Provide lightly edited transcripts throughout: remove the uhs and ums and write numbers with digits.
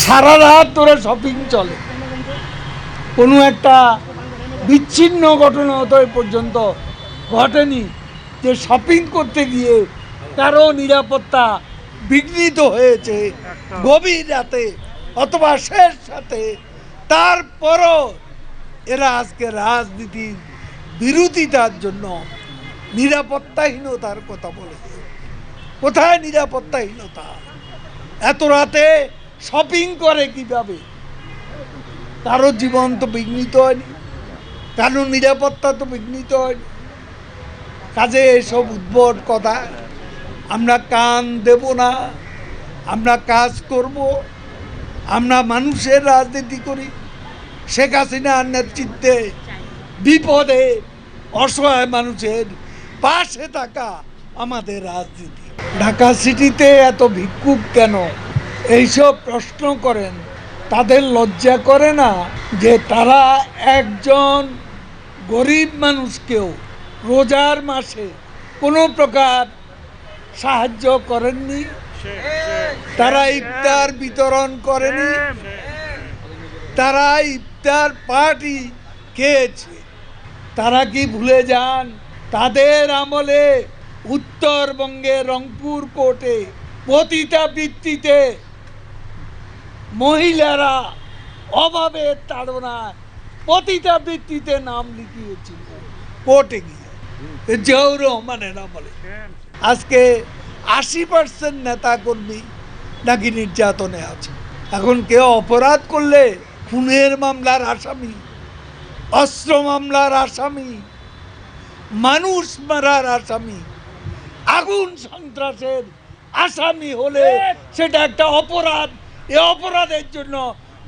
সারা রাত ধরে শপিং চলে, কোনো একটা বিচ্ছিন্ন ঘটনা তো এ পর্যন্ত ঘটেনি যে শপিং করতে গিয়ে কারো নিরাপত্তা বিঘ্নিত হয়েছে গভীর রাতে অথবা শেষ রাতে। তারপরও এরা আজকে রাজনীতির বিরোধিতার জন্য নিরাপত্তাহীনতার কথা বলেছে। কোথায় নিরাপত্তাহীনতা? এত রাতে শপিং করে কিভাবে? কারো জীবন তো বিঘ্নিত হয়নি, কারো নিরাপত্তা তো বিঘ্নিত হয়নি। কাজে এসব উদ্ভট কথা আমরা কান দেব না। আমরা কাজ করব, আমরা মানুষের রাজনীতি করি। শেখ হাসিনার নেতৃত্বে বিপদে অসহায় মানুষের পাশে থাকা আমাদের রাজনীতি। ঢাকা সিটিতে এত ভিক্ষুক কেন, এইসব প্রশ্ন করেন। তাদের লজ্জা করে না যে তারা একজন গরিব মানুষকেও রোজার মাসে কোনো প্রকার সাহায্য করেননি, তারা ইফতার বিতরণ করেনি, তারা ইফতার পার্টি খেয়েছে। তারা কি ভুলে যান তাদের আমলে উত্তরবঙ্গের রংপুর কোর্টে পতিতাবৃত্তিতে মহিলারা অভাবের তাড়নায় পতিতাবৃত্তিতে নাম লিখিয়েছিল কোর্টে গিয়ে, জিয়াউর রহমানের আমলে। আজকে 80% নেতা কর্মী নাকি নির্যাতনে আছে। এখন কেউ অপরাধ করলে খুনের মামলার আসামি, অস্ত্র মামলার আসামি, মানুষ মারার আসামি, আগুন সন্ত্রাসের আসামি হলে সেটা একটা অপরাধ। এই অপরাধের জন্য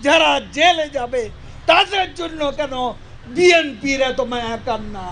যারা জেলে যাবে তাদের জন্য কেন বিএনপির এত মায়া কান্না?